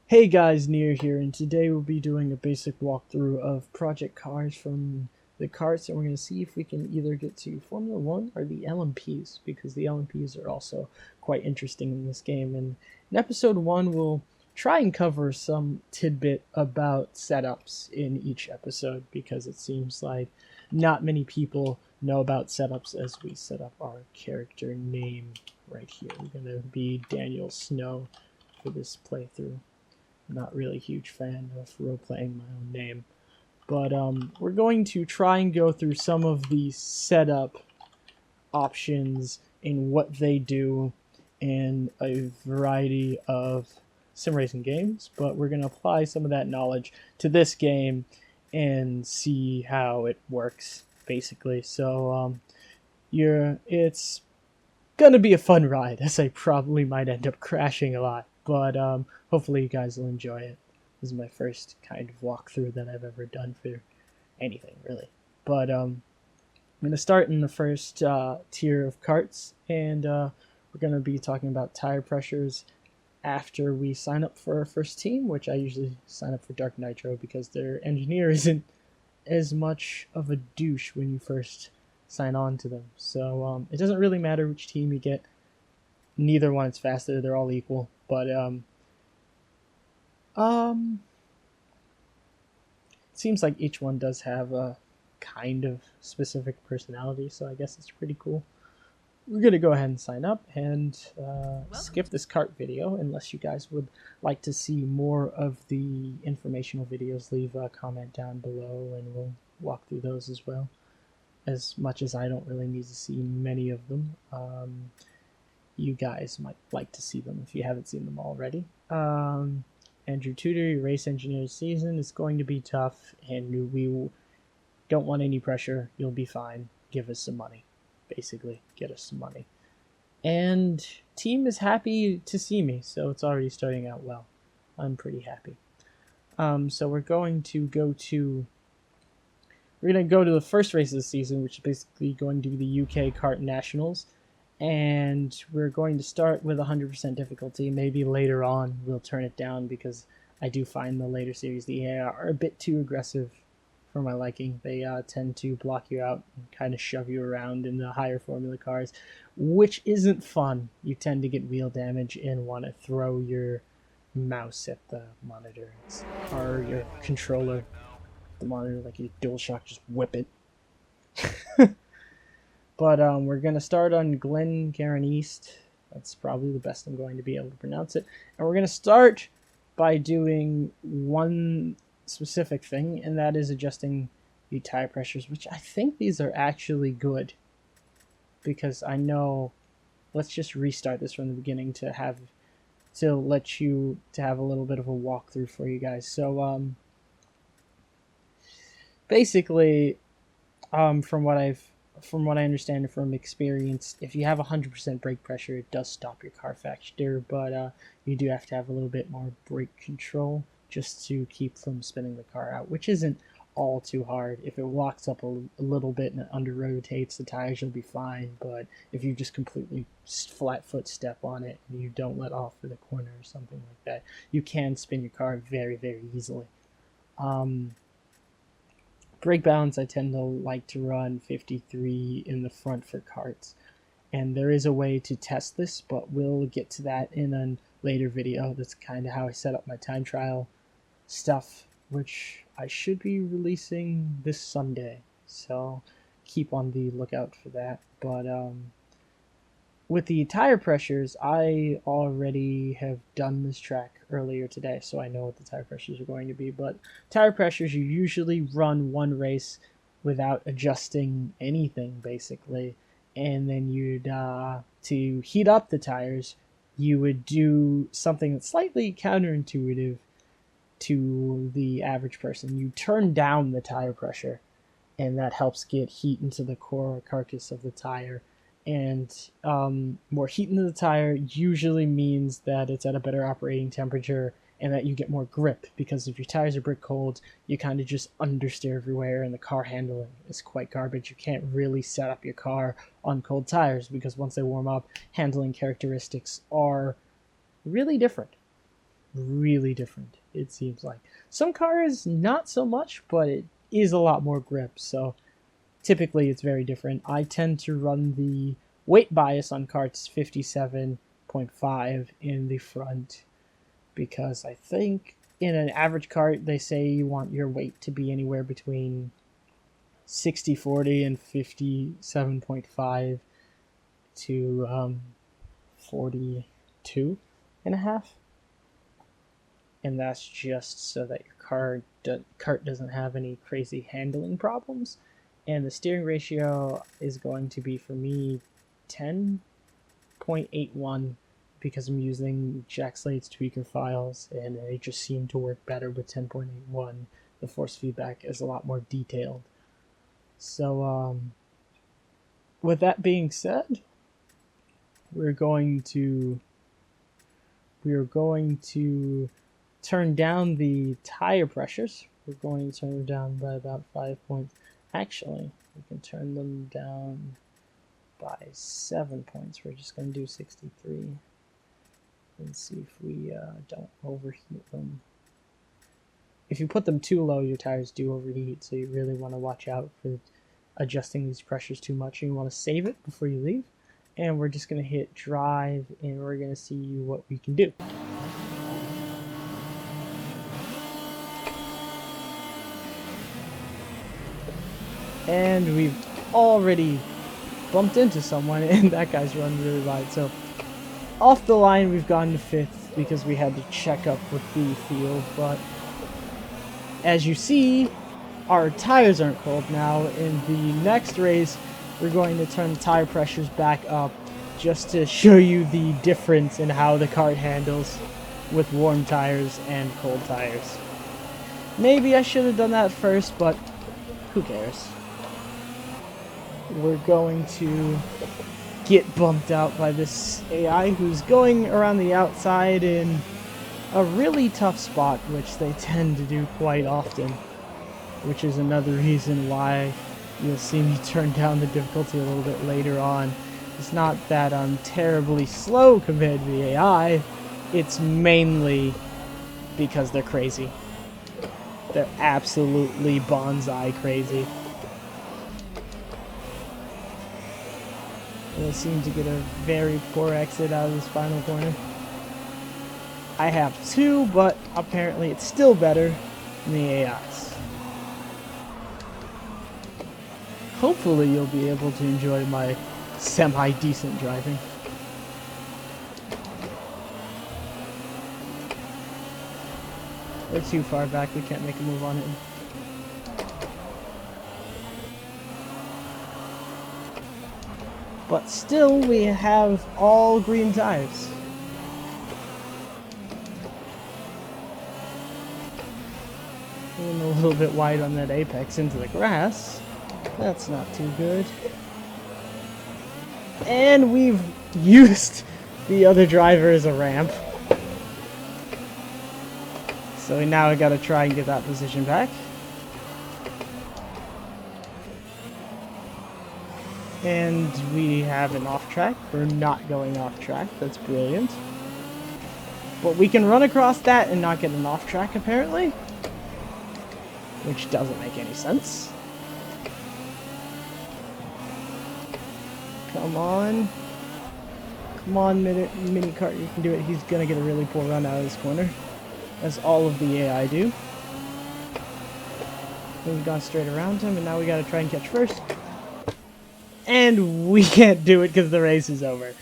Hey guys, Near here, and today we'll be doing a basic walkthrough of Project Cars from the Karts, and we're going to see if we can either get to Formula 1 or the LMPs, because the LMPs are also quite interesting in this game. And in episode 1, we'll try and cover some tidbit about setups in each episode, because it seems like not many people know about setups as we set up our character name right here. We're going to be Daniel Snow for this playthrough. Not really a huge fan of role-playing my own name. But we're going to try and go through some of the setup options and what they do in a variety of sim racing games. But we're going to apply some of that knowledge to this game and see how it works, basically. So it's going to be a fun ride, as I probably might end up crashing a lot. But hopefully you guys will enjoy it. This is my first kind of walkthrough that I've ever done for anything, really. But I'm going to start in the first tier of karts, and we're going to be talking about tire pressures after we sign up for our first team, which I usually sign up for Dark Nitro because their engineer isn't as much of a douche when you first sign on to them. So it doesn't really matter which team you get. Neither one is faster. They're all equal. But seems like each one does have a kind of specific personality, so I guess it's pretty cool. We're going to go ahead and sign up and skip this kart video unless you guys would like to see more of the informational videos. Leave a comment down below and we'll walk through those as well. As much as I don't really need to see many of them. You guys might like to see them if you haven't seen them already. Andrew Tudor, your race engineer season is going to be tough, and we don't want any pressure. You'll be fine. Give us some money. Basically, get us some money. And team is happy to see me, so it's already starting out well. I'm pretty happy. So we're going to go to the first race of the season, which is basically going to be the UK Kart Nationals. And we're going to start with 100% difficulty. Maybe later on we'll turn it down because I do find the later series, the AI, are a bit too aggressive for my liking. They tend to block you out and kind of shove you around in the higher formula cars, which isn't fun. You tend to get wheel damage and want to throw your mouse at the monitor or your controller. The monitor, like your DualShock, just whip it. But we're going to start on Glencairn East. That's probably the best I'm going to be able to pronounce it. And we're going to start by doing one specific thing, and that is adjusting the tire pressures, which I think these are actually good. Because I know, let's just restart this from the beginning to have a little bit of a walkthrough for you guys. So basically, from what I understand from experience, if you have 100% brake pressure, it does stop your car faster, but you do have to have a little bit more brake control just to keep from spinning the car out, which isn't all too hard. If it walks up a little bit and it under rotates the tires, you'll be fine, but if you just completely flat foot step on it and you don't let off for the corner or something like that, you can spin your car very, very easily. Brake balance, I tend to like to run 53 in the front for karts. And there is a way to test this, but we'll get to that in a later video. That's kind of how I set up my time trial stuff, which I should be releasing this Sunday. So keep on the lookout for that. But with the tire pressures, I already have done this track earlier today, so I know what the tire pressures are going to be. But tire pressures, you usually run one race without adjusting anything, basically. And then you'd, to heat up the tires, you would do something that's slightly counterintuitive to the average person. You turn down the tire pressure, and that helps get heat into the core carcass of the tire. And more heat into the tire usually means that it's at a better operating temperature and that you get more grip, because if your tires are brick cold, you kind of just understeer everywhere and the car handling is quite garbage. You can't really set up your car on cold tires because once they warm up, handling characteristics are really different. really different, it seems like. Some cars, not so much, but it is a lot more grip, so typically it's very different. I tend to run the weight bias on Karts 57.5 in the front because I think in an average cart they say you want your weight to be anywhere between 60/40 and 57.5 to 42 and a half. And that's just so that your cart doesn't have any crazy handling problems. And the steering ratio is going to be, for me, 10.81 because I'm using Jack Slade's tweaker files, and they just seem to work better with 10.81. The force feedback is a lot more detailed. So, with that being said, we're going to turn down the tire pressures. We're going to turn them down by about 5 points. Actually, we can turn them down by 7 points. We're just going to do 63 and see if we don't overheat them. If you put them too low, your tires do overheat, so you really want to watch out for adjusting these pressures too much. You want to save it before you leave. And we're just going to hit drive, and we're going to see what we can do. And we've already bumped into someone, and that guy's running really wide. So off the line, we've gone to 5th because we had to check up with the field. But as you see, our tires aren't cold now. In the next race, we're going to turn the tire pressures back up just to show you the difference in how the kart handles with warm tires and cold tires. Maybe I should have done that first, but who cares? We're going to get bumped out by this AI who's going around the outside in a really tough spot, which they tend to do quite often, which is another reason why you'll see me turn down the difficulty a little bit later on. It's not that I'm terribly slow compared to the AI, it's mainly because they're crazy. They're absolutely bonsai crazy. They seem to get a very poor exit out of this final corner. I have 2, but apparently it's still better than the AIs. Hopefully you'll be able to enjoy my semi-decent driving. We're too far back, we can't make a move on it. But still, we have all green tires. And a little bit wide on that apex into the grass. That's not too good. And we've used the other driver as a ramp. So now we gotta try and get that position back. And we have an off track. We're not going off track. That's brilliant. But we can run across that and not get an off track, apparently. Which doesn't make any sense. Come on. Come on, mini kart, you can do it. He's gonna get a really poor run out of this corner, as all of the AI do. We've gone straight around him, and now we gotta try and catch first. And we can't do it because the race is over.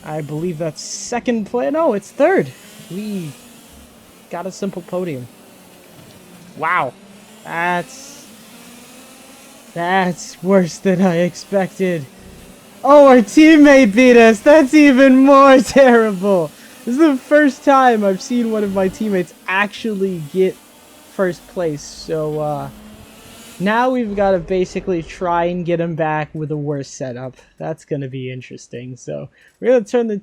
I believe that's 2nd place. No, it's 3rd. We got a simple podium. Wow. That's worse than I expected. Oh, our teammate beat us. That's even more terrible. This is the first time I've seen one of my teammates actually get 1st place. So, now we've got to basically try and get him back with a worse setup. That's going to be interesting. So we're going to turn the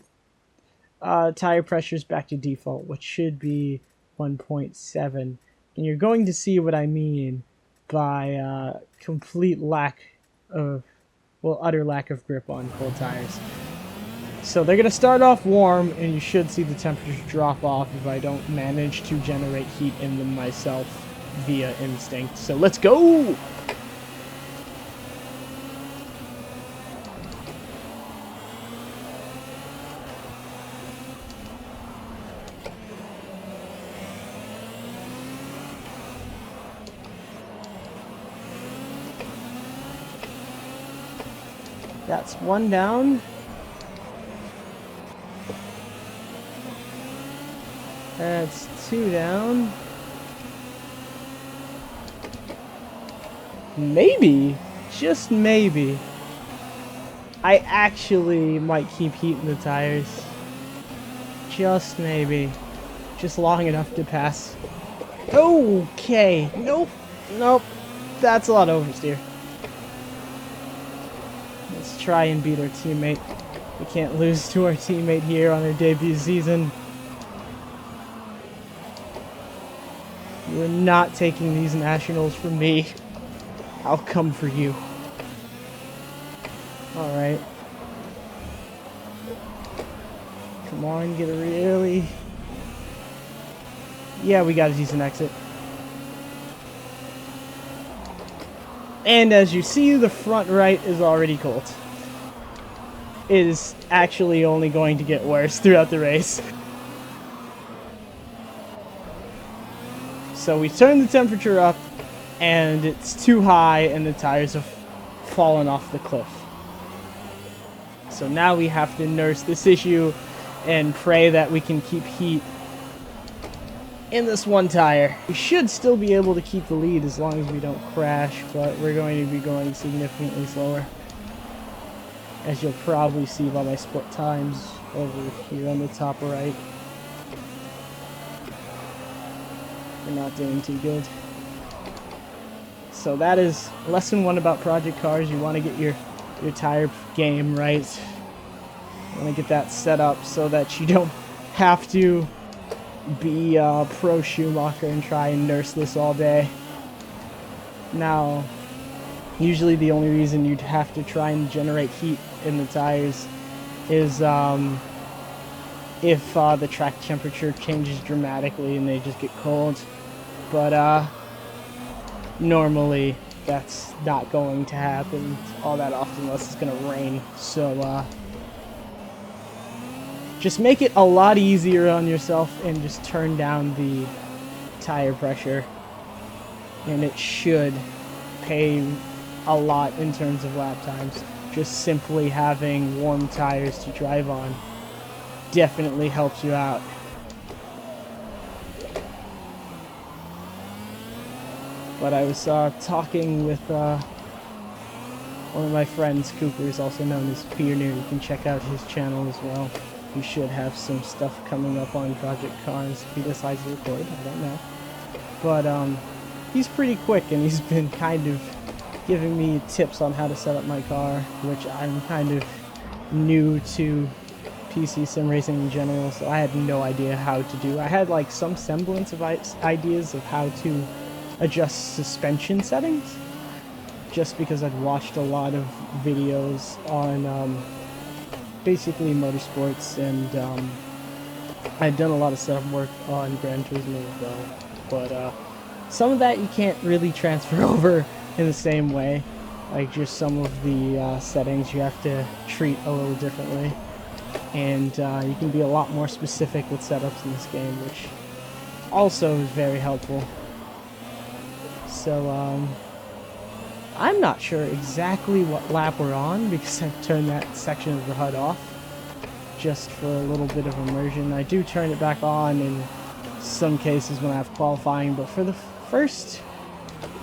tire pressures back to default, which should be 1.7. And you're going to see what I mean by complete lack of, well, utter lack of grip on cold tires. So they're going to start off warm, and you should see the temperatures drop off if I don't manage to generate heat in them myself via instinct. So let's go! That's one down. That's two down. Maybe, just maybe, I actually might keep heat in the tires. Just maybe. Just long enough to pass. Okay. Nope. Nope. That's a lot of oversteer. Let's try and beat our teammate. We can't lose to our teammate here on our debut season. You're not taking these nationals from me. I'll come for you. Alright. Come on, get a really... Yeah, we got a decent exit. And as you see, the front right is already cold. It is actually only going to get worse throughout the race. So we turned the temperature up, and it's too high, and the tires have fallen off the cliff. So now we have to nurse this issue and pray that we can keep heat in this one tire. We should still be able to keep the lead as long as we don't crash, but we're going to be going significantly slower, as you'll probably see by my split times over here on the top right. We're not doing too good. So that is lesson one about Project Cars. You want to get your tire game right. You want to get that set up so that you don't have to be pro Schumacher and try and nurse this all day. Now, usually the only reason you'd have to try and generate heat in the tires is if the track temperature changes dramatically and they just get cold. But normally that's not going to happen all that often unless it's going to rain. So just make it a lot easier on yourself and just turn down the tire pressure, and it should pay a lot in terms of lap times. Just simply having warm tires to drive on definitely helps you out. But I was talking with one of my friends, Cooper, is also known as Fear. You can check out his channel as well. He should have some stuff coming up on Project Cars if he decides to record. I don't know. But he's pretty quick, and he's been kind of giving me tips on how to set up my car, which I'm kind of new to PC sim racing in general, so I had no idea how to do. I had like some semblance of ideas of how to adjust suspension settings, just because I'd watched a lot of videos on basically motorsports, and I'd done a lot of setup work on Gran Turismo as well. But some of that you can't really transfer over in the same way. Like just some of the settings you have to treat a little differently. And you can be a lot more specific with setups in this game, which also is very helpful. So I'm not sure exactly what lap we're on because I've turned that section of the HUD off just for a little bit of immersion. I do turn it back on in some cases when I have qualifying, but for the first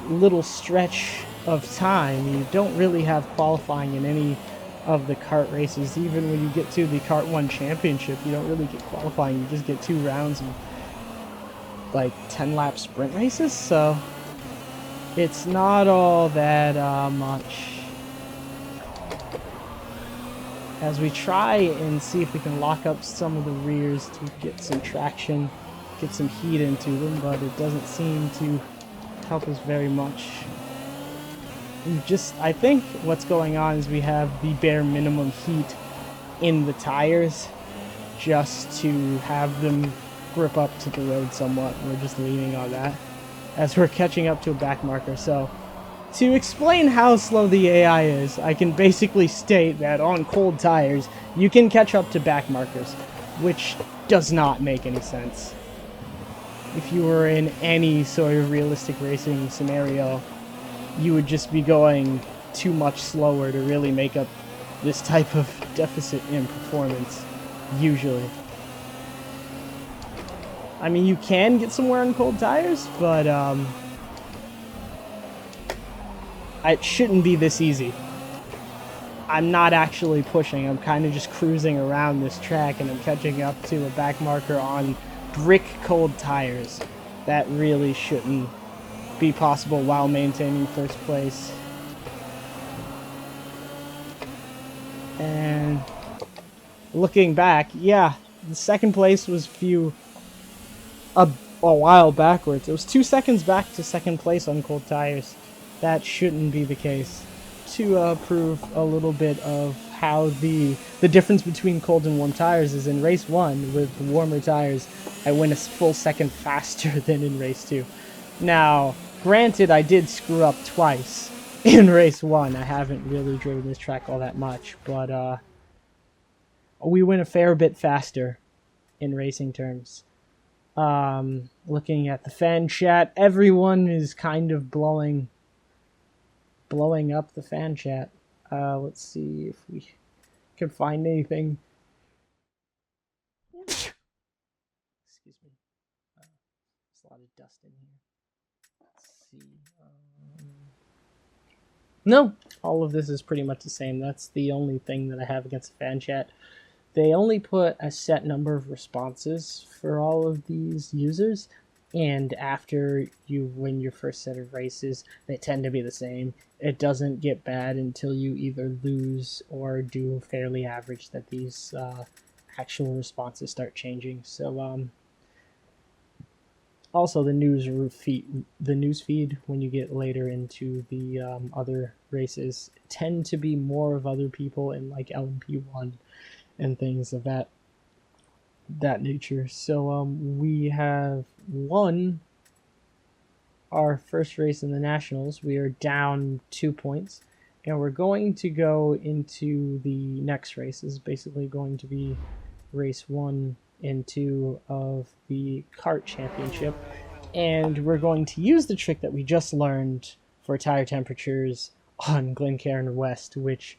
little stretch of time, you don't really have qualifying in any of the kart races. Even when you get to the Kart 1 Championship, you don't really get qualifying. You just get 2 rounds and like 10 lap sprint races, so it's not all that much. As we try and see if we can lock up some of the rears to get some traction, get some heat into them, but it doesn't seem to help us very much. I think what's going on is we have the bare minimum heat in the tires just to have them grip up to the road somewhat. We're just leaning on that as we're catching up to a back marker. So to explain how slow the AI is, I can basically state that on cold tires, you can catch up to back markers, which does not make any sense. If you were in any sort of realistic racing scenario, you would just be going too much slower to really make up this type of deficit in performance, usually. I mean, you can get somewhere on cold tires, but it shouldn't be this easy. I'm not actually pushing, I'm kind of just cruising around this track, and I'm catching up to a back marker on brick cold tires. That really shouldn't be possible while maintaining first place. And looking back, yeah, the second place was a while backwards. It was 2 seconds back to second place on cold tires. That shouldn't be the case. To prove a little bit of how the difference between cold and warm tires is, in race 1 with warmer tires, I went a full second faster than in race 2. Now, granted, I did screw up twice in race 1. I haven't really driven this track all that much, but we went a fair bit faster in racing terms. Looking at the fan chat, everyone is kind of blowing up the fan chat. Let's see if we can find anything. Excuse me. There's a lot of dust in here. Let's see. No, all of this is pretty much the same. That's the only thing that I have against the fan chat. They only put a set number of responses for all of these users, and after you win your first set of races, they tend to be the same. It doesn't get bad until you either lose or do fairly average that these actual responses start changing. So also the news feed when you get later into the other races tend to be more of other people in like LMP1 and things of that nature. So we have won our first race in the Nationals. We are down 2 points, and we're going to go into the next race. This is basically going to be race 1 and 2 of the Kart Championship, and we're going to use the trick that we just learned for tire temperatures on Glencairn West, which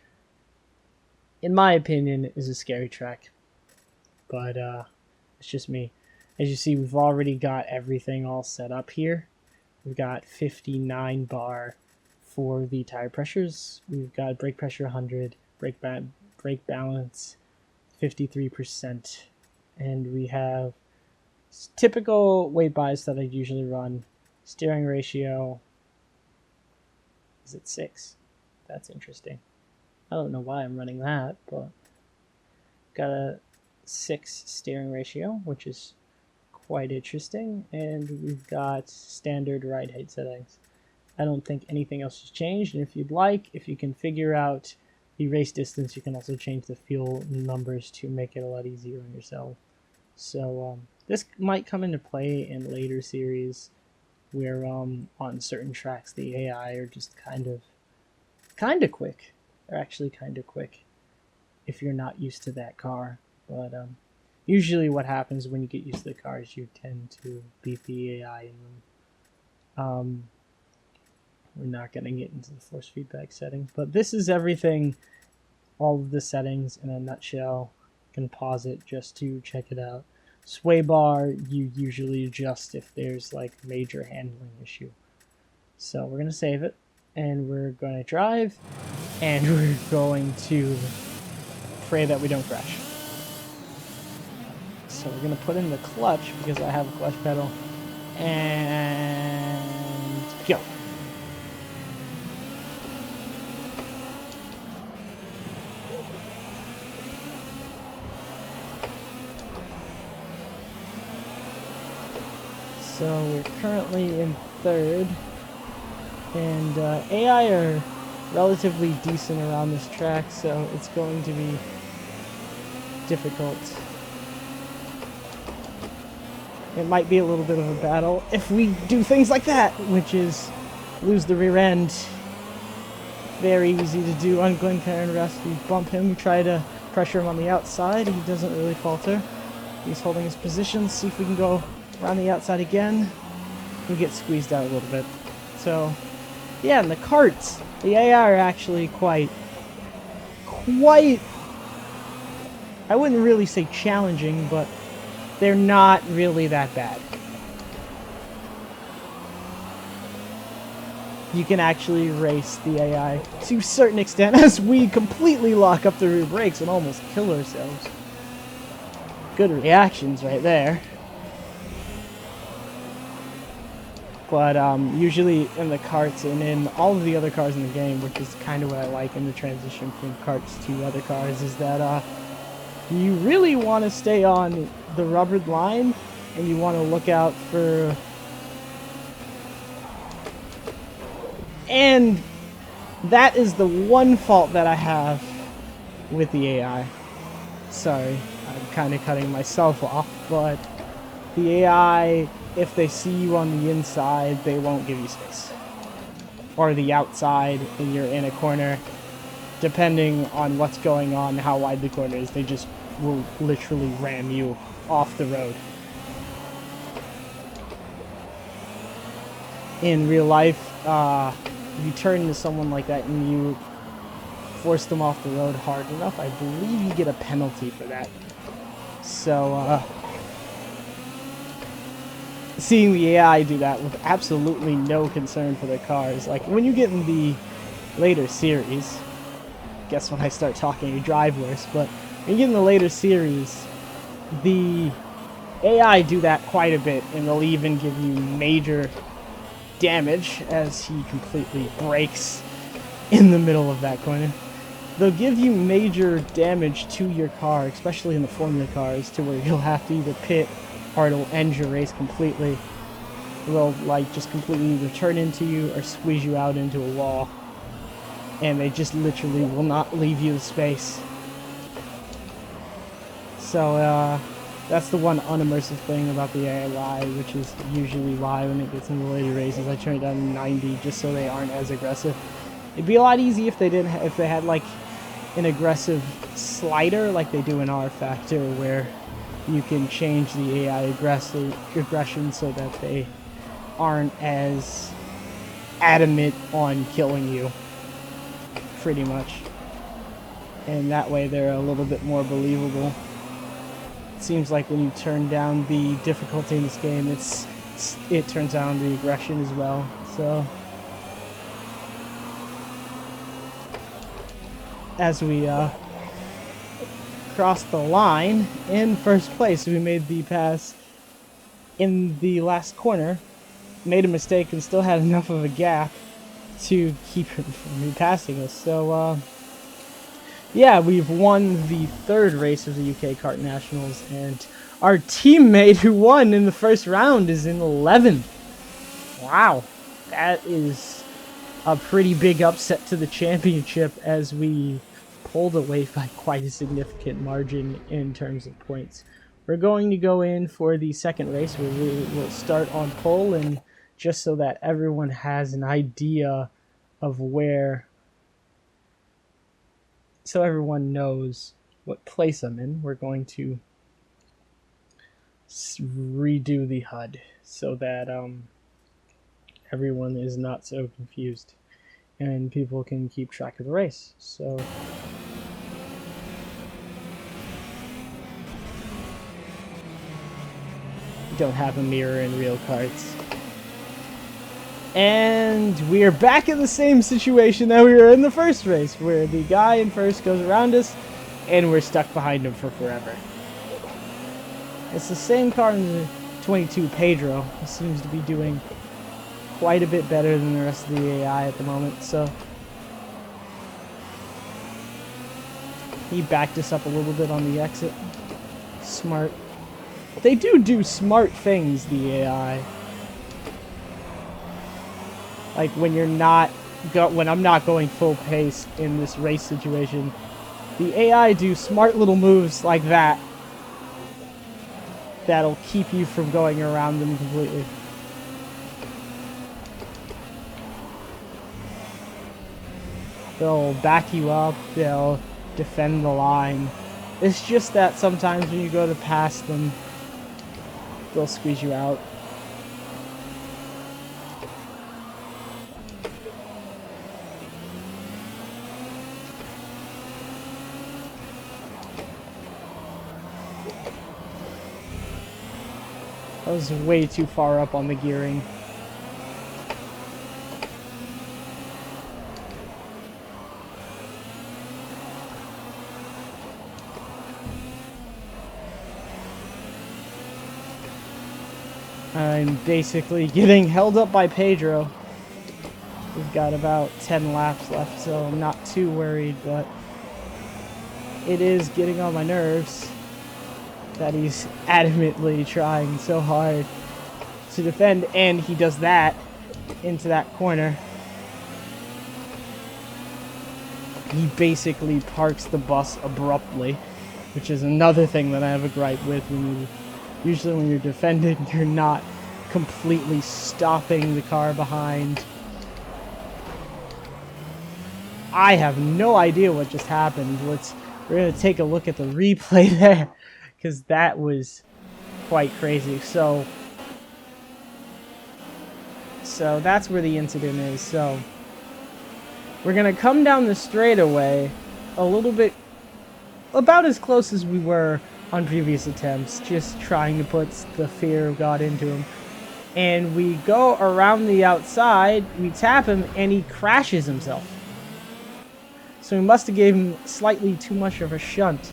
in my opinion is a scary track, but it's just me. As you see, we've already got everything all set up here. We've got 59 bar for the tire pressures. We've got brake pressure 100, brake balance 53%, and we have typical weight bias that I usually run. Steering ratio is at 6. That's interesting. I don't know why I'm running that, but got a 6 steering ratio, which is quite interesting, and we've got standard ride height settings. I don't think anything else has changed, and if you'd like, if you can figure out the race distance, you can also change the fuel numbers to make it a lot easier on yourself. So this might come into play in later series where on certain tracks the AI are just kind of quick. They're actually kind of quick if you're not used to that car, but usually what happens when you get used to the cars, you tend to beat the AI in them. We're not going to get into the force feedback settings, but this is everything, all of the settings in a nutshell. You can pause it just to check it out. Sway bar, you usually adjust if there's like major handling issue. So we're going to save it, and we're going to drive, and we're going to pray that we don't crash. So we're going to put in the clutch because I have a clutch pedal, and go. So we're currently in third, and AI are relatively decent around this track, so it's going to be difficult. It might be a little bit of a battle if we do things like that, which is lose the rear end. Very easy to do on Glencairn Rest. We bump him, we try to pressure him on the outside. He doesn't really falter. He's holding his position. See if we can go around the outside again. We get squeezed out a little bit. So, yeah, and the carts, the AI are actually quite, I wouldn't really say challenging, but they're not really that bad. You can actually race the AI to a certain extent as we completely lock up the rear brakes and almost kill ourselves. Good reactions right there. But usually in the carts and in all of the other cars in the game, which is kind of what I like in the transition from carts to other cars, is that you really want to stay on the rubbered line and you want to look out for... And that is the one fault that I have with the AI. Sorry, I'm kind of cutting myself off, but the AI, if they see you on the inside, they won't give you space. Or the outside, and you're in a corner, depending on what's going on, how wide the corner is, they just will literally ram you off the road. In real life, if you turn into someone like that and you force them off the road hard enough, I believe you get a penalty for that. So, seeing the AI do that with absolutely no concern for their cars, like when you get in the later series, guess when I start talking you drive worse, but when you get in the later series, the AI do that quite a bit, and they'll even give you major damage as he completely breaks in the middle of that corner. They'll give you major damage to your car, especially in the Formula cars, to where you'll have to either pit or it'll end your race completely. They'll like just completely either turn into you or squeeze you out into a wall, and they just literally will not leave you the space. So that's the one unimmersive thing about the AI, which is usually why when it gets into the later races I turn it down to 90 just so they aren't as aggressive. It'd be a lot easier if they didn't, if they had like an aggressive slider like they do in R Factor, where you can change the AI aggression so that they aren't as adamant on killing you, pretty much. And that way they're a little bit more believable. It seems like when you turn down the difficulty in this game, it turns down the aggression as well. So as we crossed the line in first place, we made the pass in the last corner, made a mistake, and still had enough of a gap to keep him from passing us. So yeah, we've won the third race of the UK Kart Nationals, and our teammate who won in the first round is in 11th. Wow, that is a pretty big upset to the championship, as we pulled away by quite a significant margin in terms of points. We're going to go in for the second race where we will start on pole, and just so that everyone has an idea of where, so everyone knows what place I'm in, we're going to redo the HUD so that everyone is not so confused and people can keep track of the race. So don't have a mirror in real karts. And we are back in the same situation that we were in the first race, where the guy in first goes around us and we're stuck behind him for forever. It's the same car in the 22 Pedro. He seems to be doing quite a bit better than the rest of the AI at the moment, so he backed us up a little bit on the exit. Smart. They do smart things, the AI. Like when you're not when I'm not going full pace in this race situation, The AI do smart little moves like that that'll keep you from going around them completely. They'll back you up, they'll defend the line. It's just that sometimes when you go to pass them, they'll squeeze you out. I was way too far up on the gearing. I'm basically getting held up by Pedro. We've got about 10 laps left, so I'm not too worried, but it is getting on my nerves that he's adamantly trying so hard to defend, and he does that into that corner. He basically parks the bus abruptly, which is another thing that I have a gripe with. Usually when you're defending, you're not completely stopping the car behind. I have no idea what just happened. We're going to take a look at the replay there, because that was quite crazy. So that's where the incident is. So we're going to come down the straightaway a little bit, about as close as we were on previous attempts, just trying to put the fear of God into him. And we go around the outside, we tap him, and he crashes himself. So we must have gave him slightly too much of a shunt,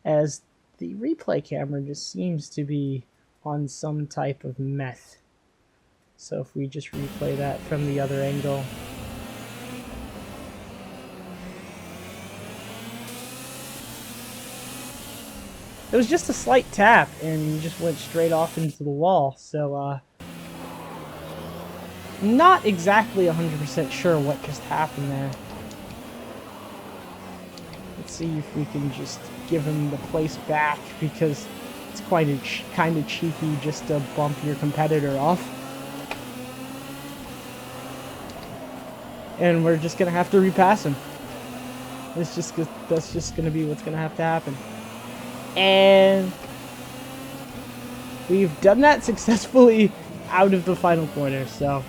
as the replay camera just seems to be on some type of meth. So if we just replay that from the other angle. It was just a slight tap, and he just went straight off into the wall. So, not exactly 100% sure what just happened there. Let's see if we can just give him the place back, because it's quite kind of cheeky just to bump your competitor off. And we're just gonna have to repass him. That's just gonna be what's gonna have to happen. And we've done that successfully out of the final corner, so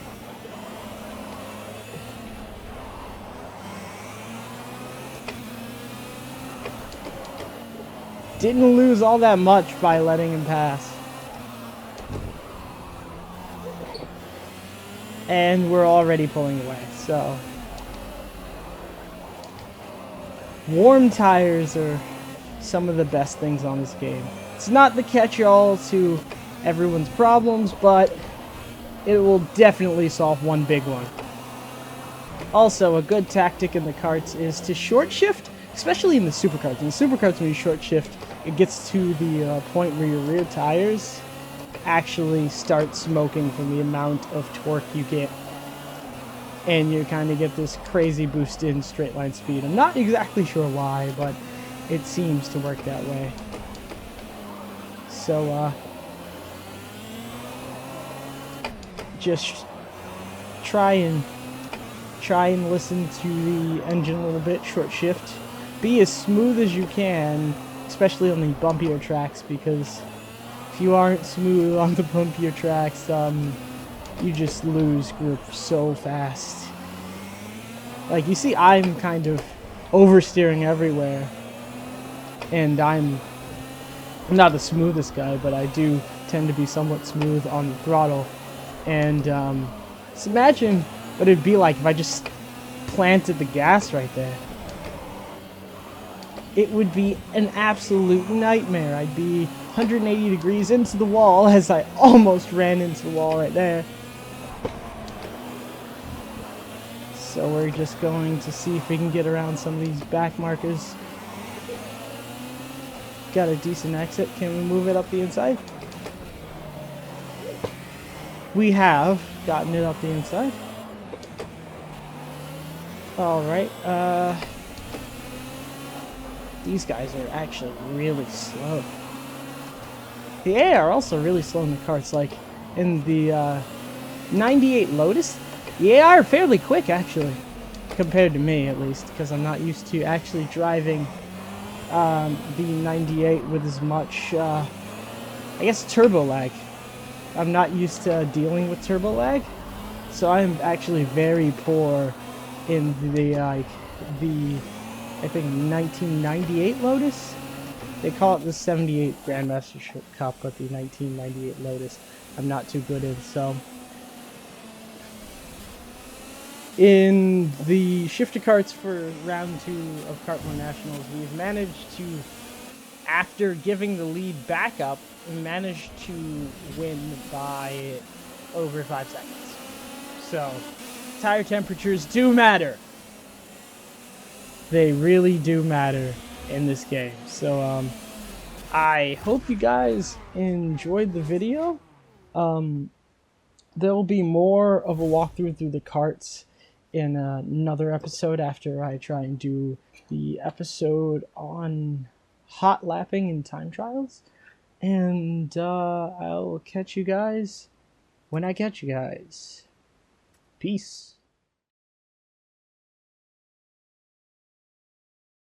didn't lose all that much by letting him pass. And we're already pulling away, so warm tires are some of the best things on this game. It's not the catch-all to everyone's problems, but it will definitely solve one big one. Also, a good tactic in the karts is to short shift, especially in the superkarts. In the superkarts, when you short shift, it gets to the point where your rear tires actually start smoking from the amount of torque you get. And you kind of get this crazy boost in straight line speed. I'm not exactly sure why, but it seems to work that way. So, just try and listen to the engine a little bit, short shift. Be as smooth as you can, especially on the bumpier tracks, because if you aren't smooth on the bumpier tracks, you just lose grip so fast. Like, you see, I'm kind of oversteering everywhere, and I'm not the smoothest guy, but I do tend to be somewhat smooth on the throttle. And just imagine what it'd be like if I just planted the gas right there. It would be an absolute nightmare. I'd be 180 degrees into the wall, as I almost ran into the wall right there. So we're just going to see if we can get around some of these back markers. Got a decent exit. Can we move it up the inside? We have gotten it up the inside. Alright, These guys are actually really slow. The AI are also really slow in the karts, like in the 98 Lotus. The AI are fairly quick, actually, compared to me, at least, because I'm not used to actually driving the 98 with as much, I guess, turbo lag. I'm not used to dealing with turbo lag, so I'm actually very poor in the, like, the, I think, 1998 Lotus. They call it the 78 Grandmaster Cup, but the 1998 Lotus I'm not too good in, so... In the shifter karts for round 2 of Kart 1 Nationals, we've managed to, after giving the lead back up, managed to win by over 5 seconds. So, tire temperatures do matter. They really do matter in this game. So, I hope you guys enjoyed the video. There will be more of a walkthrough through the karts in another episode after I try and do the episode on hot lapping and time trials. And I'll catch you guys when I catch you guys. Peace.